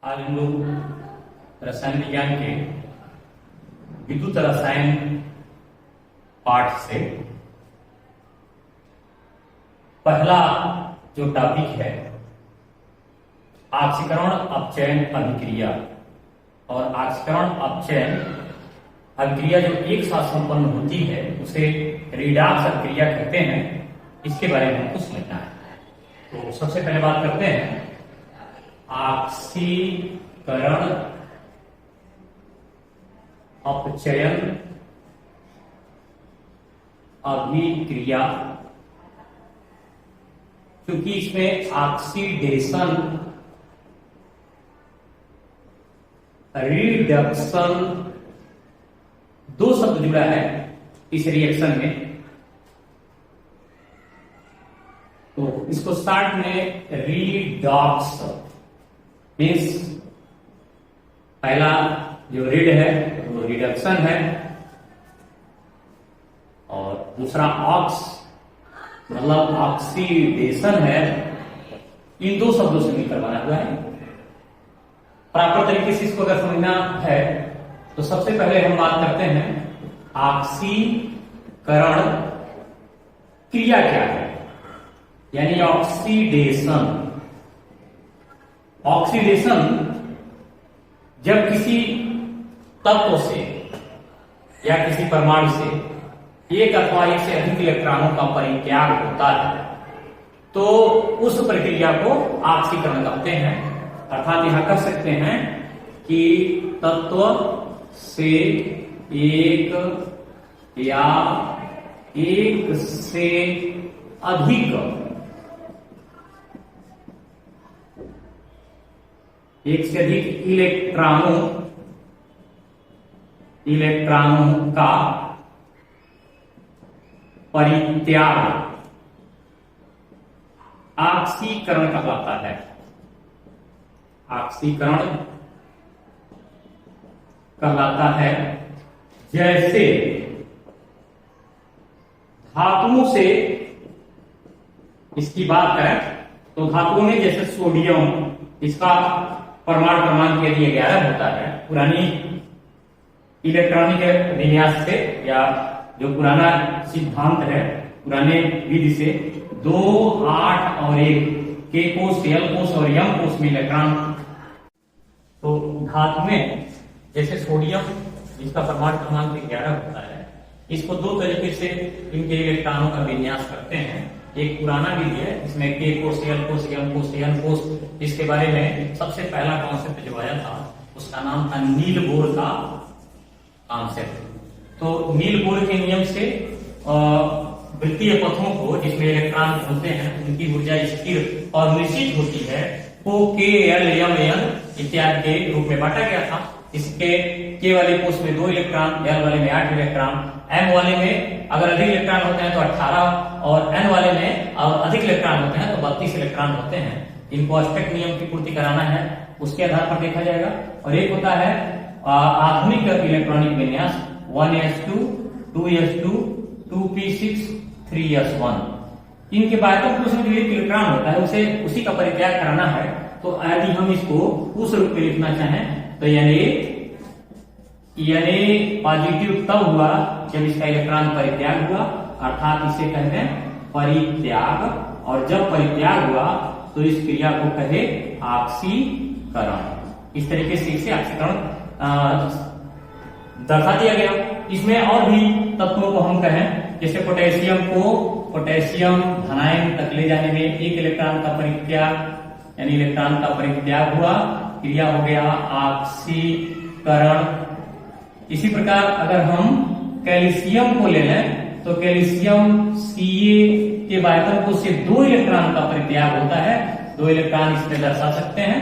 आज हम लोग रसायन विज्ञान के विद्युत रसायन पाठ से पहला जो टॉपिक है ऑक्सीकरण अपचयन अभिक्रिया और ऑक्सीकरण अपचयन अभिक्रिया जो एक साथ संपन्न होती है उसे रिडॉक्स अभिक्रिया कहते हैं। इसके बारे में हमको समझना है। तो सबसे पहले बात करते हैं ऑक्सीकरण अपचयन अभिक्रिया। क्योंकि इसमें ऑक्सीडेशन रिडक्शन दो शब्द जुड़ा है इस रिएक्शन में, तो इसको स्टार्ट में रिडॉक्स मीन्स पहला जो रीड है वो रिडक्शन है और दूसरा ऑक्स मतलब ऑक्सीडेशन है। इन दो शब्दों से मिलकर बना हुआ है। प्रॉपर तरीके से इसको अगर समझना है तो सबसे पहले हम बात करते हैं ऑक्सीकरण क्रिया क्या है, यानी ऑक्सीडेशन। ऑक्सीडेशन जब किसी तत्व से या किसी परमाणु से एक अथवा एक से अधिक इलेक्ट्रॉनों का परित्याग होता है तो उस प्रक्रिया को ऑक्सीकरण कहते हैं। अर्थात यहां कह सकते हैं कि तत्व से एक या एक से अधिक इलेक्ट्रॉनों का परित्याग ऑक्सीकरण कहलाता है। ऑक्सीकरण कहलाता है। जैसे धातुओं से इसकी बात करें तो धातुओं में जैसे सोडियम, इसका परमाणु क्रमांक यदि 11 होता है पुरानी इलेक्ट्रॉनिक विन्यास से या जो पुराना सिद्धांत है पुराने विधि से 2, 8 और 1 के कोष, एल कोष और एम कोष में इलेक्ट्रॉन। तो धातु में जैसे सोडियम, इसका परमाणु क्रमांक 11 होता है, इसको दो तरीके से इनके इलेक्ट्रॉनों का विन्यास करते हैं। एक पुराना विधि है इसमें के कोष, एल कोष, एम कोष, एन कोष। इसके बारे में सबसे पहला कॉन्सेप्ट जो आया था उसका नाम था नील बोर का कॉन्सेप्ट। तो नील बोर के नियम से वृत्तीय पथों को जिसमें इलेक्ट्रॉन होते हैं उनकी ऊर्जा स्थिर और निश्चित होती है को के, एल, एम, एन इत्यादि के रूप में बांटा गया था। इसके के वाले कोष में 2 इलेक्ट्रॉन, एल वाले में 8 इलेक्ट्रॉन, एम वाले में अगर अधिक इलेक्ट्रॉन होते हैं तो 18 और एन वाले में अधिक इलेक्ट्रॉन होते हैं तो 32 इलेक्ट्रॉन होते हैं। इनको अष्टक नियम की पूर्ति कराना है, उसके आधार पर देखा जाएगा। और एक होता है आधुनिक इलेक्ट्रॉनिक विन्यास 1s2, 2s2, 2p6, 3s1। इनके बाध्यता कोष में जो एक इलेक्ट्रॉन होता है उसे उसी का परित्याग कराना है। तो यदि हम इसको उस रूप में लिखना चाहें तो यानी पॉजिटिव तब हुआ जब इसका इलेक्ट्रॉन परित्याग हुआ, अर्थात इसे कहते हैं परित्याग। और जब परित्याग हुआ तो इस क्रिया को कहे ऑक्सीकरण। इस तरीके से इसे ऑक्सीकरण दर्शा दिया गया। इसमें और भी तत्वों को हम कहें, जैसे पोटेशियम को पोटेशियम धनायन तक ले जाने में एक इलेक्ट्रॉन का परित्याग यानी इलेक्ट्रॉन का परित्याग हुआ, क्रिया हो गया ऑक्सीकरण। इसी प्रकार अगर हम कैल्शियम को ले लें तो कैल्शियम Ca के बाध्यता कोष से 2 इलेक्ट्रॉन का परित्याग होता है, 2 इलेक्ट्रॉन इसमें दर्शा सकते हैं।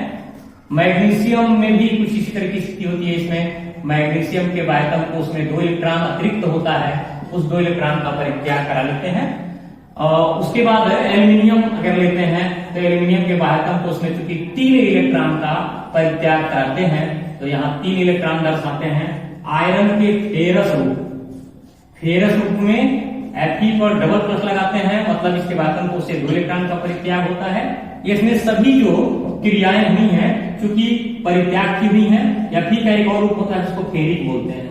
मैग्नीशियम में भी कुछ इसी तरह की स्थिति होती है। इसमें मैग्नीशियम के बाध्यता कोष में 2 इलेक्ट्रॉन अतिरिक्त होता है, उस 2 इलेक्ट्रॉन का परित्याग करा लेते हैं। उसके बाद एल्यूमिनियम अगर लेते हैं तो एल्यूमिनियम के बाध्यता कोष में चूंकि 3 इलेक्ट्रॉन का परित्याग कराते हैं तो यहाँ 3 इलेक्ट्रॉन दर्शाते हैं। आयरन के फेरस रूप में Fe पर डबल प्लस लगाते हैं, मतलब इसके वातन कोष से 2 इलेक्ट्रॉन का परित्याग होता है। इसमें सभी जो क्रियाएं हुई हैं, चूंकि परित्याग की हुई हैं, या Fe का एक और रूप होता है जिसको फेरिक बोलते हैं।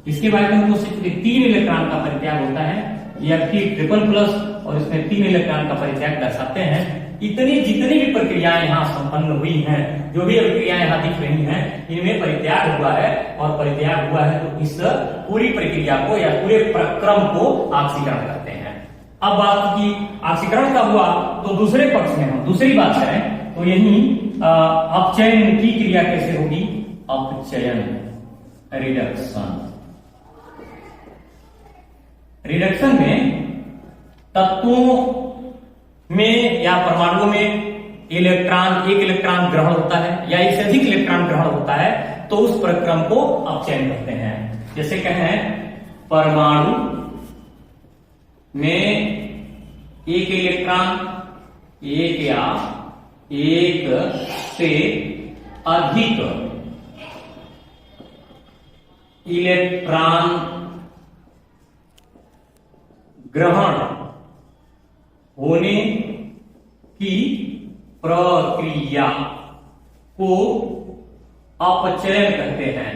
इसके वातन कोष से 3 इलेक्ट्रॉन का परित्याग होता है, या Fe ट्रिपल प्लस, और इसमें 3 इलेक्ट्रॉन का परित्याग दर्शाते हैं। इतनी जितनी भी प्रक्रियाएं यहाँ संपन्न हुई हैं, जो भी प्रक्रियाएं यहाँ दिख रही हैं, इनमें परित्याग हुआ है, और परित्याग हुआ है तो इस पूरी प्रक्रिया को या पूरे प्रक्रम को ऑक्सीकरण कहते हैं। अब बात की ऑक्सीकरण का हुआ, तो दूसरे पक्ष में हम दूसरी बात करें तो यही अपचयन की क्रिया कैसे होगी। अपचयन, रिडक्शन। रिडक्शन में तत्वों में या परमाणुओं में एक इलेक्ट्रॉन ग्रहण होता है, या इससे अधिक इलेक्ट्रॉन ग्रहण होता है, तो उस प्रक्रम को अपचयन कहते हैं। जैसे कहें परमाणु में एक इलेक्ट्रॉन, एक या एक से अधिक इलेक्ट्रॉन ग्रहण होने की प्रक्रिया को अपचयन कहते हैं।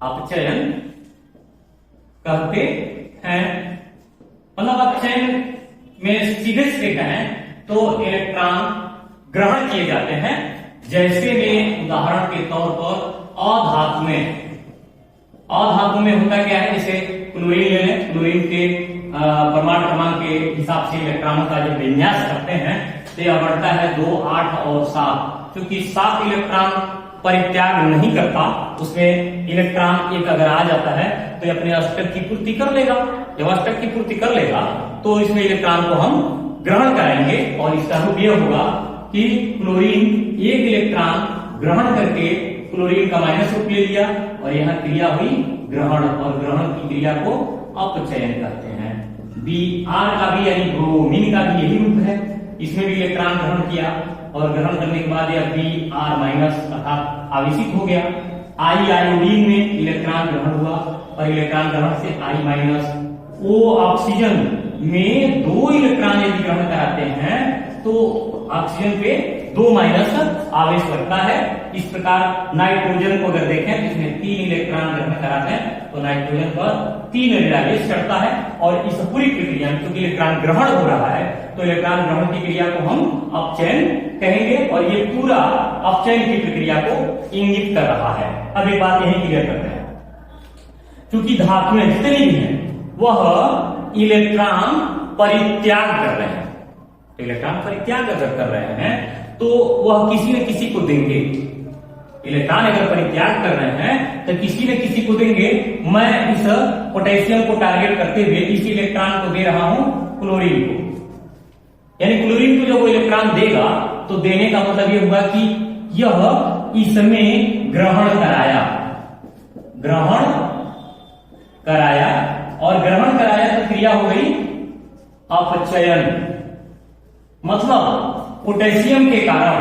अपचयन कहते हैं, मतलब अपचयन में सीधे सीधे कहें तो इलेक्ट्रॉन ग्रहण किए जाते हैं। जैसे में उदाहरण के तौर पर अधातु में होता क्या है, जैसे क्लोरीन ले लें, क्लोरीन के परमाणु क्रमांक के हिसाब से इलेक्ट्रॉनों का जब विन्यास करते हैं तो यह बढ़ता है 2, 8 और 7। क्योंकि 7 इलेक्ट्रॉन परित्याग नहीं करता, उसमें इलेक्ट्रॉन एक अगर आ जाता है तो ये अपने अष्टक की पूर्ति कर लेगा। जब अष्टक की पूर्ति कर लेगा तो इसमें इलेक्ट्रॉन को हम ग्रहण कराएंगे, और इसका रूप यह होगा कि क्लोरीन एक इलेक्ट्रॉन ग्रहण करके क्लोरीन का माइनस रूप ले लिया, और यहाँ क्रिया हुई ग्रहण, और ग्रहण की क्रिया को अपचयन कहते हैं। Br का भी यानी ब्रोमीन का भी यही रूप है, इसमें भी इलेक्ट्रॉन ग्रहण किया, और ग्रहण करने के बाद यह Br माइनस अर्थात आवेशित हो गया। I आयोडीन में इलेक्ट्रॉन ग्रहण हुआ, और इलेक्ट्रॉन ग्रहण से I माइनस। O ऑक्सीजन में 2 इलेक्ट्रॉन यदि ग्रहण कराते हैं तो ऑक्सीजन पे 2 माइनस आवेश लगता है। इस प्रकार नाइट्रोजन को अगर देखें तो इसमें 3 इलेक्ट्रॉन ग्रहण कराते हैं तो नाइट्रोजन पर 3 ऋण आवेश चढ़ता है, और इस पूरी प्रक्रिया में क्योंकि इलेक्ट्रॉन ग्रहण हो रहा है तो इलेक्ट्रॉन ग्रहण की क्रिया को हम अपचयन कहेंगे, और ये पूरा अपचयन की प्रक्रिया को इंगित कर रहा है। अब एक बात यही क्लियर करते हैं, क्योंकि धातुएं जितनी भी हैं वह इलेक्ट्रॉन परित्याग कर रहे हैं, तो इलेक्ट्रॉन परित्याग अगर कर रहे हैं तो वह किसी न किसी को देंगे। इलेक्ट्रॉन अगर परित्याग कर रहे हैं तो किसी न किसी को देंगे। मैं इस पोटेशियम को टारगेट करते हुए इस इलेक्ट्रॉन को दे रहा हूं क्लोरीन को, यानी क्लोरीन को जब वो इलेक्ट्रॉन देगा तो देने का मतलब ये हुआ कि यह इसमें ग्रहण कराया, और ग्रहण कराया तो क्रिया हो गई अपचयन। मतलब पोटेशियम के कारण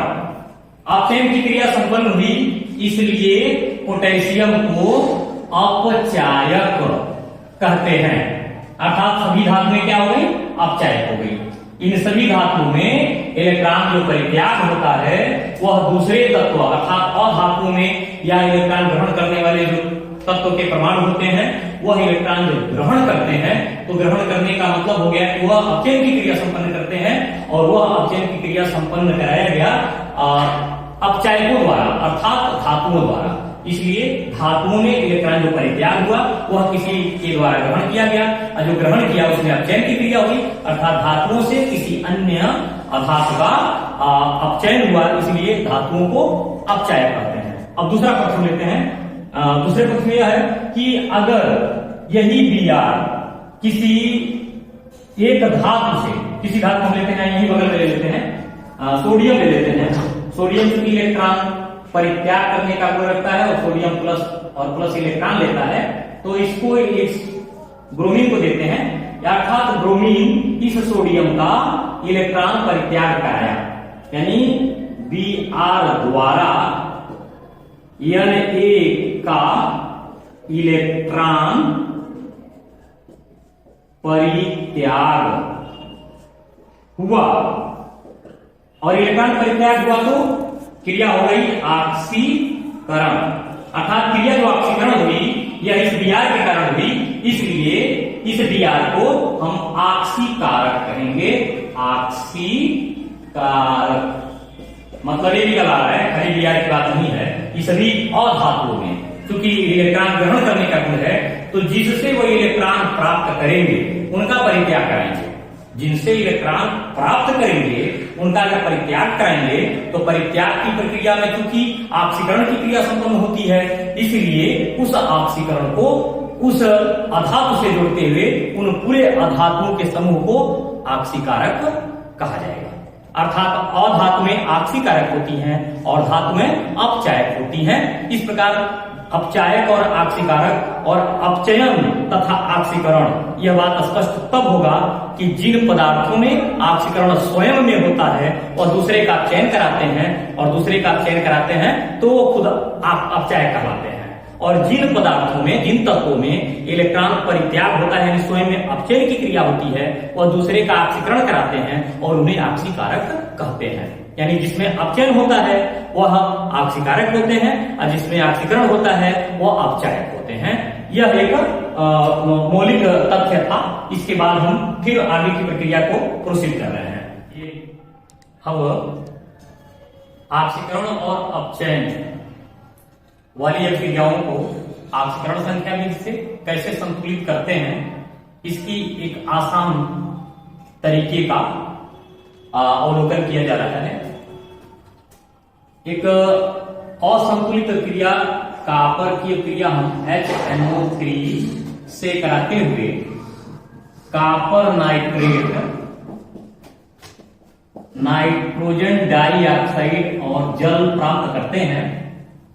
अपचयन की क्रिया संपन्न हुई, इसलिए पोटेशियम को अपचायक कहते हैं। अर्थात सभी धातुएं क्या हो गई, अपचायक हो गई। इन सभी धातुओं में इलेक्ट्रॉन जो परित्याग होता है वह दूसरे तत्व अर्थात अधातु में या इलेक्ट्रॉन ग्रहण करने वाले जो तत्व के परमाणु होते हैं वह इलेक्ट्रॉन जो ग्रहण करते हैं, तो ग्रहण करने का मतलब हो गया कि वह अपचयन की क्रिया संपन्न करते हैं, और वह अपचयन की क्रिया संपन्न कराया गया अपचायकों द्वारा अर्थात धातुओं द्वारा। इसलिए धातुओं में इलेक्ट्रॉन जो परित्याग हुआ वह किसी के द्वारा ग्रहण किया गया, और जो ग्रहण किया उसमें अपचयन की क्रिया हुई, अर्थात धातुओं से किसी अन्य धातु का अपचयन हुआ, इसलिए धातुओं को अपचायक कहते हैं। अब दूसरा पक्ष लेते हैं। दूसरे पक्ष में यह है कि अगर यही Br किसी एक धातु से, किसी धातु हम लेते हैं यही बगल में ले लेते हैं, सोडियम ले लेते हैं। सोडियम की इलेक्ट्रॉन परित्याग करने का गुण रखता है, और सोडियम प्लस और प्लस इलेक्ट्रॉन लेता है, तो इसको इस ब्रोमीन को देते हैं, अर्थात ब्रोमीन इस सोडियम का इलेक्ट्रॉन परित्याग कराया, यानी Br द्वारा Na का इलेक्ट्रॉन परित्याग हुआ, और इलेक्ट्रॉन परित्याग हुआ तो क्रिया हो गई ऑक्सीकरण, अर्थात क्रिया जो ऑक्सीकरण हुई यह इस Br के कारण हुई, इसलिए इस Br को हम ऑक्सीकारक कहेंगे। ऑक्सीकारक मतलब ये निकल आ रहा है, खाली Br की बात नहीं है, ये सभी अधातुओं में क्योंकि इलेक्ट्रॉन ग्रहण करने का गुण है, तो जिससे वो इलेक्ट्रॉन प्राप्त करेंगे उनका परित्याग कराएंगे, जिनसे इलेक्ट्रॉन प्राप्त करेंगे उनका अगर परित्याग कराएंगे तो परित्याग की प्रक्रिया में चूंकि ऑक्सीकरण की क्रिया संपन्न होती है, इसलिए उस ऑक्सीकरण को उस अधातु से जोड़ते हुए उन पूरे अधातुओं के समूह को ऑक्सीकारक कहा जाएगा। अर्थात अधातु में ऑक्सीकारक होती हैं और धातु में अपचायक होती हैं। इस प्रकार अपचायक और ऑक्सीकारक और अपचयन तथा ऑक्सीकरण, यह बात स्पष्ट तब होगा कि जिन पदार्थों में ऑक्सीकरण स्वयं में होता है और दूसरे का चयन कराते हैं और दूसरे का चयन कराते हैं तो वो खुद अपचायक कहलाते हैं, और जिन पदार्थों में, जिन तत्वों में इलेक्ट्रॉन परित्याग होता है, स्वयं में अपचयन की क्रिया होती है और दूसरे का ऑक्सीकरण कराते हैं और उन्हें ऑक्सीकारक कहते हैं। यानी जिसमें अपचयन होता है वह ऑक्सीकारक होते हैं और जिसमें ऑक्सीकरण होता है वह अपचायक होते हैं। यह एक मौलिक तथ्य था। इसके बाद हम फिर आगे की प्रक्रिया को प्रोसीड कर रहे हैं। ये हम ऑक्सीकरण और अपचयन वाली क्रियाओं को ऑक्सीकरण संख्या विधि से कैसे संतुलित करते हैं, इसकी एक आसान तरीके का अवलोकन किया जा रहा है। एक असंतुलित क्रिया कापर क्रिया हम HNO3 से कराते हुए कापर नाइट्रेट, नाइट्रोजन डाइऑक्साइड और जल प्राप्त करते हैं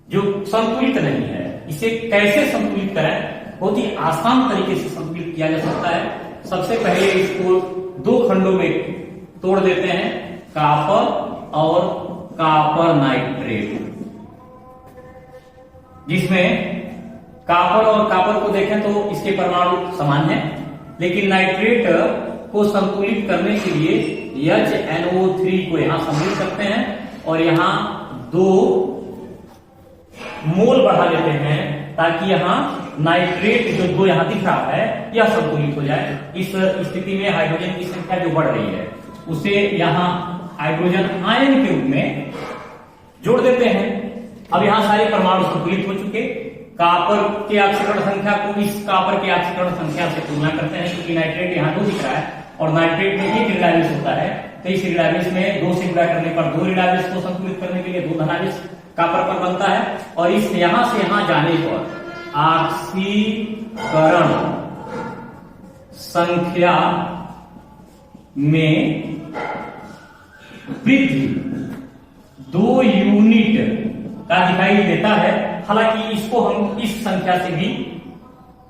जो संतुलित नहीं है। इसे कैसे संतुलित करें, बहुत ही आसान तरीके से संतुलित किया जा सकता है। सबसे पहले इसको दो खंडों में तोड़ देते हैं, कापर और कापर नाइट्रेट, जिसमें कापर और कापर को देखें तो इसके परमाणु समान है, लेकिन नाइट्रेट को संतुलित करने के लिए HNO3 को यहां सम्मिलित करते हैं और यहां 2 मोल बढ़ा देते हैं ताकि यहां नाइट्रेट जो 2 यहां दिख रहा है यह संतुलित हो जाए। इस स्थिति में हाइड्रोजन की संख्या जो बढ़ रही है उसे यहां हाइड्रोजन आयन के रूप में जोड़ देते हैं। अब यहां सारे परमाणु संतुलित हो चुके। कापर के ऑक्सीकरण संख्या को इस कापर के ऑक्सीकरण संख्या से तुलना करते हैं, क्योंकि नाइट्रेट यहां 2 दिख रहा है और नाइट्रेट में 1 ऋणावेश होता है, तो इस ऋणावेश में 2 से गुणा करने पर 2 ऋणावेश को संतुलित करने के लिए 2 धनावेश कापर पर बनता है, और इस यहां से यहां जाने पर ऑक्सीकरण संख्या में वृद्धि 2 यूनिट का दिखाई देता है। हालांकि इसको हम इस संख्या से भी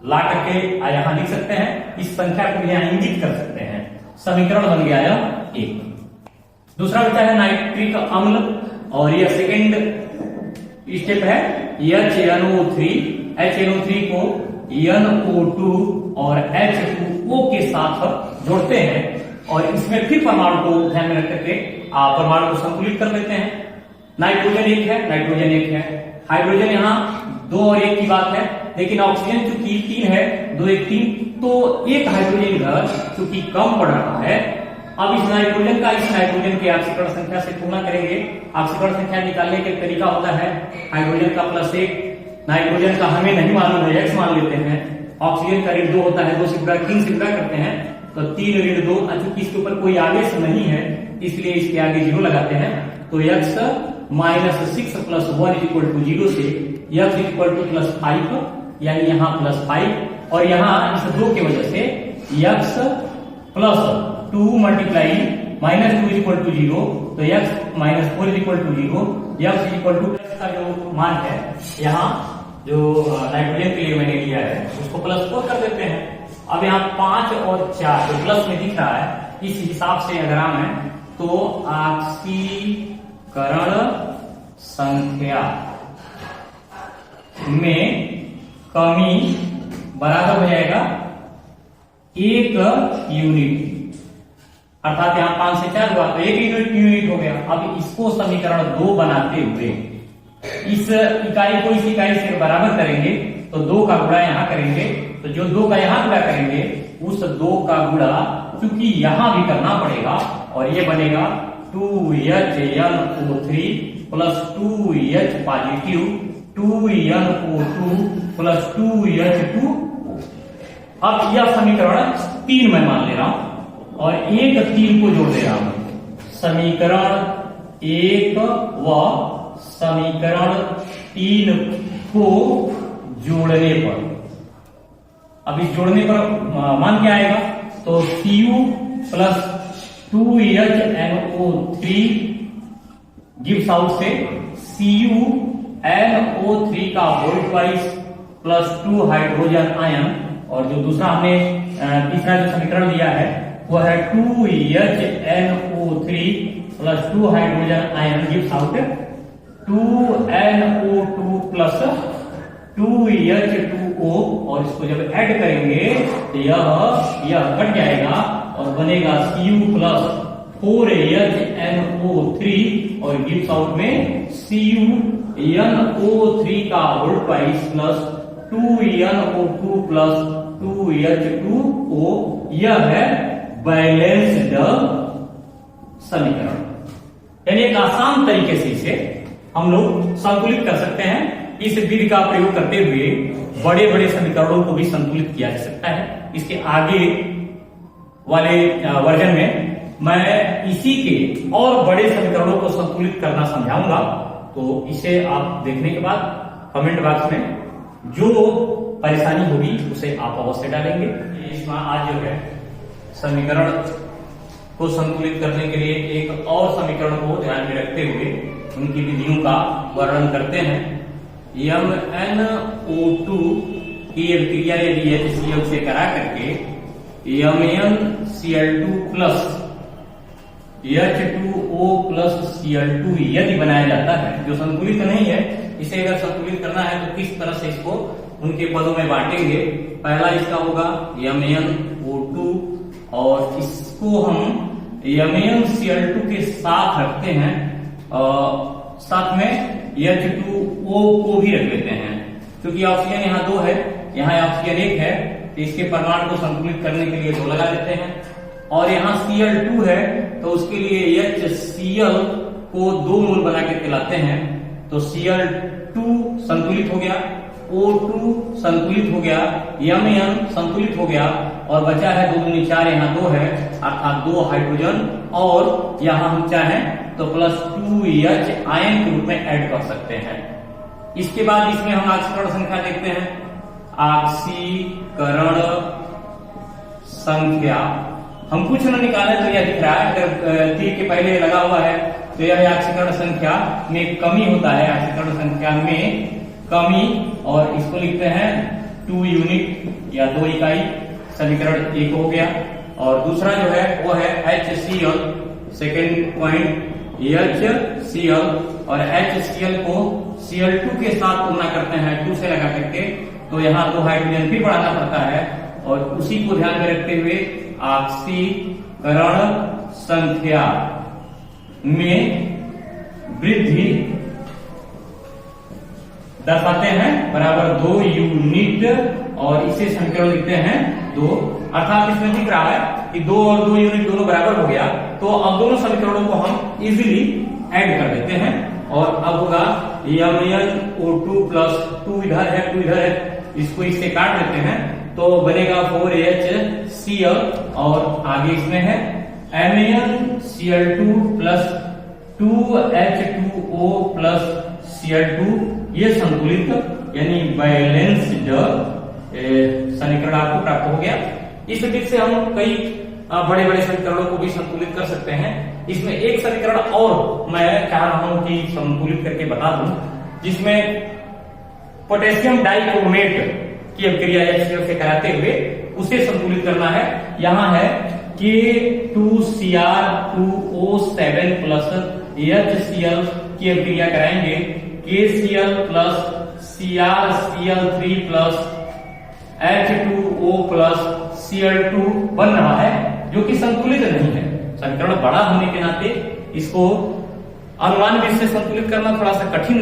ला करके यहां लिख सकते हैं, इस संख्या को भी यहां इंगित कर सकते हैं। समीकरण बन गया यह 1। दूसरा बचा है नाइट्रिक अम्ल, और यह सेकेंड स्टेप है HNO3 को NO2 और H2O के साथ जोड़ते हैं और इसमें फिर परमाणु को ध्यान में रख करके परमाणु को संतुलित कर देते हैं। नाइट्रोजन 1 है, नाइट्रोजन 1 है, हाइड्रोजन यहाँ 2 और 1 की बात है, लेकिन ऑक्सीजन चूंकि 3 है, 2 1 3, तो एक हाइड्रोजन इधर चूंकि कम पड़ रहा है। अब इस नाइट्रोजन का इस नाइट्रोजन के ऑक्सीकरण संख्या से तुलना करेंगे। ऑक्सीकरण संख्या निकालने के तरीका होता है हाइड्रोजन का +1, नाइट्रोजन का हमें नहीं मालूम है, x मान लेते हैं, ऑक्सीजन का ऋण 2 होता है, 2 से गुणा 3 से गुणा करते हैं तो 3 ऋण 2, चूंकि इसके ऊपर कोई आवेश नहीं है इसलिए इसके आगे 0 लगाते हैं, तो x -6 + 1 = 0 से x = +5, यानी यहाँ +5, और यहाँ इस 2 की वजह से x + 2 मल्टीप्लाई -2 = 0, तो x -4 = 0, x का जो मान है यहाँ जो नाइट्रोजन के लिए मैंने लिया है उसको +4 कर देते हैं। अब यहाँ 5 और 4 जो प्लस में दिख रहा है, इस हिसाब से अगर हम है तो ऑक्सीकरण संख्या में कमी बराबर हो जाएगा 1 यूनिट, अर्थात यहाँ 5 से 4 हुआ तो 1 यूनिट हो गया। अब इसको समीकरण 2 बनाते हुए इस इकाई को इस इकाई से बराबर करेंगे तो 2 का गुणा यहाँ करेंगे, तो जो 2 का यहाँ गुणा करेंगे उस 2 का गुणा क्योंकि यहां भी करना पड़ेगा और ये बनेगा 2HNO3 plus 2H positive 2NO2 plus 2H2। अब यह समीकरण 3 मैं मान ले रहा हूं और 3 को जोड़ दे रहा हूं। समीकरण 1 व समीकरण 3 को जोड़ने पर, अब इस जोड़ने पर मान क्या आएगा, तो Cu plus 2HNO3 gives out से CuNO3 का whole twice plus 2 hydrogen ion, और जो दूसरा हमने तीसरा जो समीकरण दिया है वो है 2HNO3 plus 2 hydrogen ion gives out 2NO2 plus 2H2O, और इसको जब ऐड करेंगे तो यह कट जाएगा और बनेगा Cu प्लस 4HNO3 और गिव्स आउट में CuNO3 का whole twice plus 2NO2 plus 2H2O। यह है बैलेंस्ड समीकरण, यानी एक आसान तरीके से इसे हम लोग संतुलित कर सकते हैं। इस विधि का प्रयोग करते हुए बड़े बड़े समीकरणों को भी संतुलित किया जा सकता है। इसके आगे वाले वर्जन में मैं इसी के और बड़े समीकरणों को संतुलित करना समझाऊंगा, तो इसे आप देखने के बाद कमेंट बॉक्स में जो परेशानी होगी उसे आप अवश्य डालेंगे। इसमें आज जो है समीकरण को संतुलित करने के लिए एक और समीकरण को ध्यान में रखते हुए उनकी विधियों का वर्णन करते हैं। MnO2 की अभिक्रिया यदि HCl से करा करके MnCl2 plus H2O plus Cl2 यदि बनाया जाता है, जो संतुलित नहीं है, इसे अगर संतुलित करना है तो किस तरह से इसको उनके पदों में बांटेंगे। पहला इसका होगा MnO2 और इसको हम MnCl2 के साथ रखते हैं और साथ में H2O को भी रख लेते हैं, क्योंकि ऑक्सीजन यहाँ 2 है, यहाँ ऑक्सीजन 1 है, तो इसके परमाणु को संतुलित करने के लिए 2 लगा देते हैं। और यहाँ Cl2 है तो उसके लिए HCl को 2 मूल बना के खिलाते हैं, तो Cl2 संतुलित हो गया, O2 संतुलित हो गया, Mn संतुलित हो गया और बचा है 2 दूनी 4, यहाँ 2 है अर्थात 2 हाइड्रोजन, और यहाँ हम चाहें तो प्लस 2H आयन के रूप में ऐड कर सकते हैं। इसके बाद इसमें हम ऑक्सीकरण संख्या देखते हैं। ऑक्सीकरण संख्या हम कुछ न निकाले तो यह दिख रहा है, अगर तीर के पहले लगा हुआ है तो यह ऑक्सीकरण संख्या में कमी होता है, ऑक्सीकरण संख्या में कमी, और इसको लिखते हैं 2 यूनिट या 2 इकाई। समीकरण 1 हो गया। और दूसरा जो है वो है HCl, सेकेंड पॉइंट HCl, और HCl को Cl2 के साथ तुलना करते हैं 2 से लगा करके, तो यहाँ 2 हाइड्रोजन भी बढ़ाना पड़ता है, और उसी को ध्यान में रखते हुए ऑक्सीकरण संख्या में वृद्धि दर्शाते हैं बराबर 2 यूनिट, और इसे समीकरण लिखते हैं 2, अर्थात इसमें दिख रहा है कि 2 और 2 यूनिट दोनों बराबर हो गया, तो अब दोनों समीकरणों को हम इजीली ऐड कर देते हैं, और अब होगा MnO2 प्लस 2 इधर है 2 इधर है, इसको इससे काट देते हैं तो बनेगा 4HCl, और आगे इसमें है MnCl2 plus 2H2O plus Cl2, ये संतुलित यानी बैलेंस्ड समीकरण आपको प्राप्त हो गया। इस विधि से हम कई बड़े बड़े समीकरणों को भी संतुलित कर सकते हैं। इसमें एक समीकरण और मैं चाह रहा हूं कि संतुलित करके बता दूं, जिसमें पोटेशियम डाइक्रोमेट की अभिक्रिया HCl से कराते हुए उसे संतुलित करना है। यहाँ है K2Cr2O7 प्लस HCl की अभिक्रिया कराएंगे, KCl plus CrCl3 plus H2O plus Cl2 बन रहा है, जो कि संतुलित नहीं है। समीकरण बड़ा होने के नाते इसको अनुमान विधि से संतुलित करना थोड़ा सा कठिन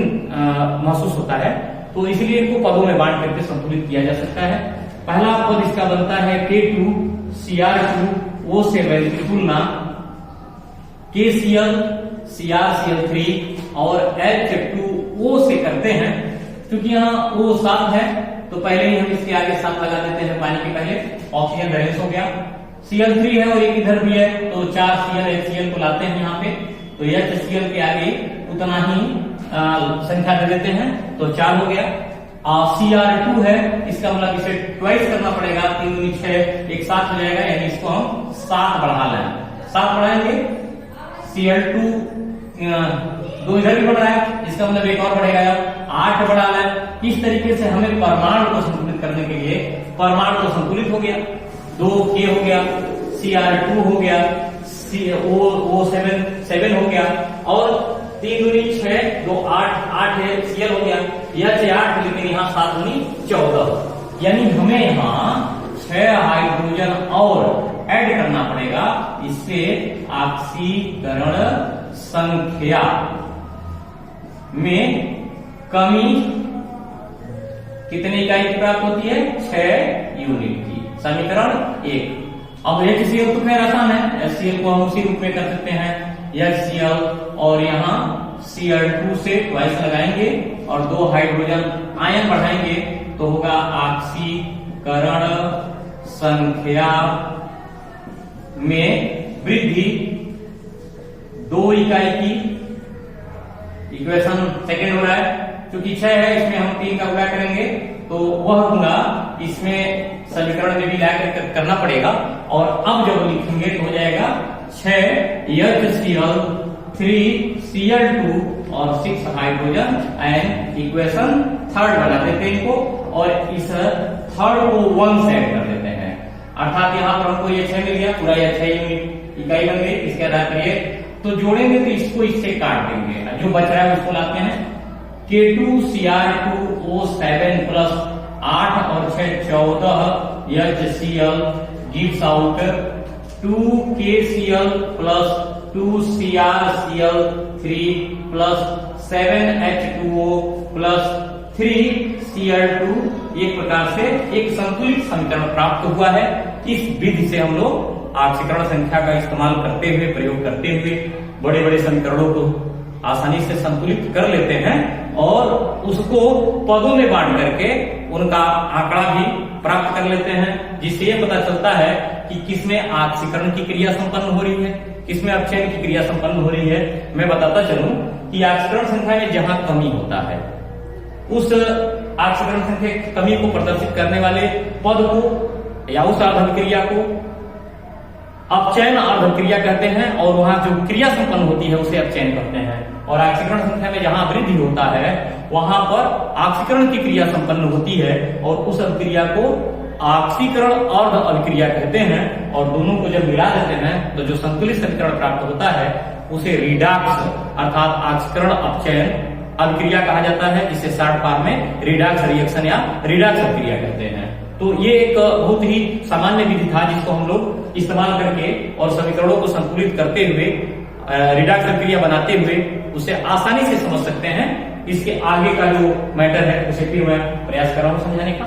महसूस होता है, तो इसलिए इनको पदों में बांट करके संतुलित किया जा सकता है। पहला पद इसका बनता है K2Cr2O7 की तुलना KCl CrCl3 और H2O से करते हैं। क्योंकि यहाँ O साथ है तो पहले ही हम इसके आगे साथ लगा देते हैं, पानी के पहले ऑक्सीजन बैलेंस हो गया। Cl3 है और एक इधर भी है, तो 4 Cl HCl को लाते हैं यहाँ पे, तो HCl के आगे उतना ही संख्या दे देते हैं, तो 4 हो गया। Cr2 है, इसका मतलब इसे ट्वाइस करना पड़ेगा, 3 दूनी 6, एक साथ हो जाएगा, यानी इसको हम 7 बढ़ा लें, 7 बढ़ाएंगे। Cl2 2 इधर भी बढ़ रहा है, इसका मतलब एक और बढ़ेगा, 8 बढ़ा लें। इस तरीके से हमें परमाणु को संतुलित करने के लिए परमाणु को संतुलित हो गया, 2K हो गया, Cr2 हो गया, O7 हो गया, और 3 दूनी 6, 2 8 है, Cl हो गया, यह 8, लेकिन यहाँ 7 दूनी 14, यानी हमें यहाँ 6 हाइड्रोजन और ऐड करना पड़ेगा। इससे ऑक्सीकरण संख्या में कमी कितने इकाई की प्राप्त होती है? 6 यूनिट की। समीकरण 1। अब HCl तो खैर आसान है, HCl को हम उसी रूप में कर सकते हैं, HCl और यहाँ Cl2 से ट्वाइस लगाएंगे और 2 हाइड्रोजन आयन बढ़ाएंगे, तो होगा ऑक्सीकरण संख्या में वृद्धि 2 इकाई की। इक्वेशन सेकेंड हो रहा है, क्योंकि 6 है, इसमें हम 3 का गुणा करेंगे, तो वह गुणा इसमें समीकरण में भी ला करना पड़ेगा, और अब जब लिखेंगे तो हो जाएगा 6 HCl 3 Cl2 और 6 हाइड्रोजन एंड इक्वेशन थर्ड बना देते हैं इनको, और इस थर्ड को 1 से ऐड कर देते हैं, अर्थात यहाँ पर हमको ये 6 मिल गया, पूरा यह 6 यूनिट इकाई बन गई। इसके आधार पर ये तो जोड़ेंगे तो इसको इससे काट देंगे, जो बच रहा है उसको लाते हैं। K2Cr2O7 प्लस 8 और 6 14 HCl gives out 2KCl plus 2CrCl3 plus 7H2O plus 3Cl2। एक प्रकार से एक संतुलित समीकरण प्राप्त हुआ है। इस विधि से हम लोग ऑक्सीकरण संख्या का इस्तेमाल करते हुए, प्रयोग करते हुए बड़े बड़े समीकरणों को आसानी से संतुलित कर लेते हैं और उसको पदों में बांट करके उनका आंकड़ा भी प्राप्त कर लेते हैं, जिससे ये पता चलता है कि किसमें ऑक्सीकरण की क्रिया संपन्न हो रही है, किसमें अपचयन की क्रिया संपन्न हो रही है। मैं बताता चलूं कि ऑक्सीकरण संख्या में जहां कमी होता है, उस ऑक्सीकरण संख्या की कमी को प्रदर्शित करने वाले पद को या उस अर्धक्रिया को अपचयन अर्धक्रिया कहते हैं, और वहां जो क्रिया संपन्न होती है उसे अपचयन कहते हैं। और ऑक्सीकरण संख्या में जहां वृद्धि होता है वहां पर ऑक्सीकरण की क्रिया संपन्न होती है, और उस अभिक्रिया को ऑक्सीकरण अर्ध अभिक्रिया कहते हैं। और दोनों को जब मिला देते हैं तो जो संतुलित समीकरण प्राप्त होता है उसे रिडॉक्स अर्थात ऑक्सीकरण अपचयन अभिक्रिया कहा जाता है, जिसे शॉर्ट फॉर्म में रिडॉक्स रिएक्शन या रिडॉक्स अभिक्रिया कहते हैं। तो ये एक बहुत ही सामान्य विधि था जिसको हम लोग इस्तेमाल करके और समीकरणों को संतुलित करते हुए रिडॉक्स अभिक्रिया बनाते हुए उसे आसानी से समझ सकते हैं। इसके आगे का जो मैटर है उसे फिर मैं प्रयास कर रहा हूं समझाने का।